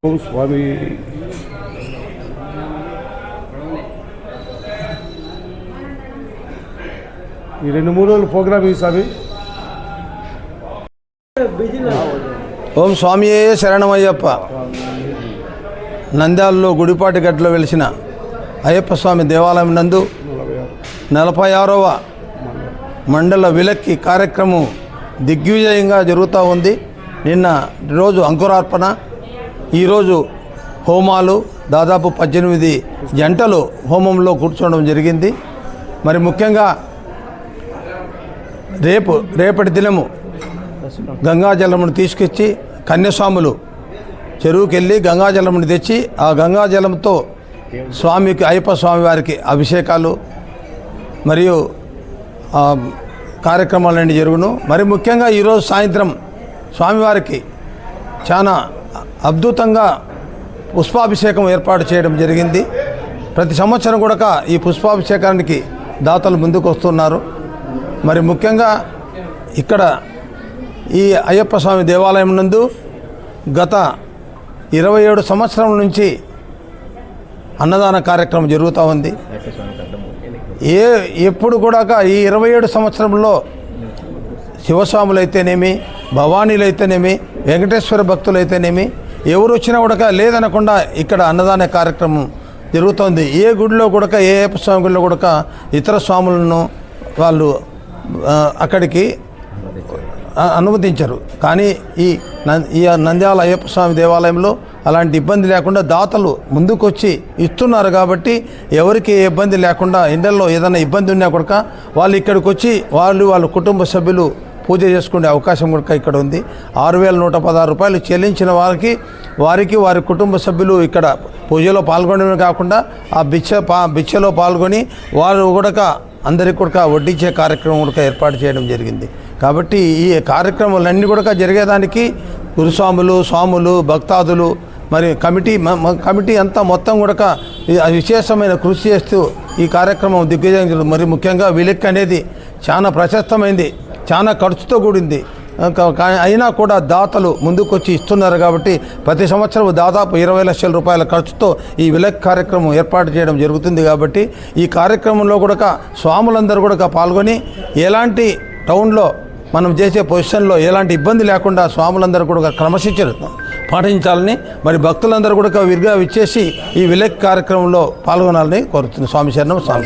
ఓం స్వామి. ఈ 2-3 రోజులు ప్రోగ్రామ్ ఈ స్వామి. ఓం స్వామియే శరణమయ్యప్ప. నంద్యాలలో గుడిపాటి గడ్డలో వెలిసిన అయ్యప్ప స్వామి దేవాలయం నందు 46వ మండల విలక్కి కార్యక్రమం దిగ్విజయంగా జరుగుతూ ఉంది. నిన్న రోజు అంకురార్పణ, ఈరోజు హోమాలు, దాదాపు 18 జంటలు హోమంలో కూర్చోవడం జరిగింది. మరి ముఖ్యంగా రేపటి దినము గంగాజలమును తీసుకొచ్చి కన్యస్వాములు చెరువుకి వెళ్ళి గంగాజలమును తెచ్చి ఆ గంగాజలంతో స్వామికి అయ్యప్ప స్వామి వారికి అభిషేకాలు మరియు కార్యక్రమాలన్నీ జరుగును. మరి ముఖ్యంగా ఈరోజు సాయంత్రం స్వామివారికి చాలా అద్భుతంగా పుష్పాభిషేకం ఏర్పాటు చేయడం జరిగింది. ప్రతి సంవత్సరం కూడా ఈ పుష్పాభిషేకానికి దాతలు ముందుకు వస్తున్నారు. మరి ముఖ్యంగా ఇక్కడ ఈ అయ్యప్ప స్వామి దేవాలయం నందు గత 27 సంవత్సరం నుంచి అన్నదాన కార్యక్రమం జరుగుతూ ఉంది. ఎప్పుడు కూడా ఈ 27 సంవత్సరంలో శివస్వాములైతేనేమి, భవానీలైతేనేమి, వెంకటేశ్వర భక్తులైతేనేమి ఎవరు వచ్చినా కూడా లేదనకుండా ఇక్కడ అన్నదాన కార్యక్రమం జరుగుతుంది. ఏ గుడిలో కూడా, ఏ అయ్యప్ప స్వామి గుడిలో కూడా ఇతర స్వాములను వాళ్ళు అక్కడికి అనుమతించరు. కానీ ఈ నంద్యాల అయ్యప్ప స్వామి దేవాలయంలో అలాంటి ఇబ్బంది లేకుండా దాతలు ముందుకొచ్చి ఇస్తున్నారు. కాబట్టి ఎవరికి ఏ ఇబ్బంది లేకుండా, ఇళ్లలో ఏదైనా ఇబ్బంది ఉన్నా కూడా వాళ్ళు ఇక్కడికి వచ్చి వాళ్ళ కుటుంబ సభ్యులు పూజ చేసుకునే అవకాశం కూడా ఇక్కడ ఉంది. 6,116 రూపాయలు చెల్లించిన వారికి వారి కుటుంబ సభ్యులు ఇక్కడ పూజలో పాల్గొనడమే కాకుండా ఆ భిక్షలో పాల్గొని వారు కూడా అందరికీ కూడా వడ్డించే కార్యక్రమం కూడా ఏర్పాటు చేయడం జరిగింది. కాబట్టి ఈ కార్యక్రమాలన్నీ కూడా జరిగేదానికి గురుస్వాములు, స్వాములు, భక్తాదులు, మరి కమిటీ అంతా మొత్తం కూడా విశేషమైన కృషి చేస్తూ ఈ కార్యక్రమం దిగ్విజయం. మరి ముఖ్యంగా విలక్ అనేది చాలా ప్రశస్తమైంది, చాలా ఖర్చుతో కూడింది. అయినా కూడా దాతలు ముందుకొచ్చి ఇస్తున్నారు. కాబట్టి ప్రతి సంవత్సరం దాదాపు 20 లక్షల రూపాయల ఖర్చుతో ఈ విలక్ కార్యక్రమం ఏర్పాటు చేయడం జరుగుతుంది. కాబట్టి ఈ కార్యక్రమంలో కూడా స్వాములందరూ కూడా పాల్గొని ఎలాంటి టౌన్లో మనం చేసే పొజిషన్లో ఎలాంటి ఇబ్బంది లేకుండా స్వాములందరూ కూడా క్రమశిక్షణ పాటించాలని, మరి భక్తులందరూ కూడా విరిగా విచ్చేసి ఈ విలక్ కార్యక్రమంలో పాల్గొనాలని కోరుతుంది. స్వామి శరణం. స్వామి.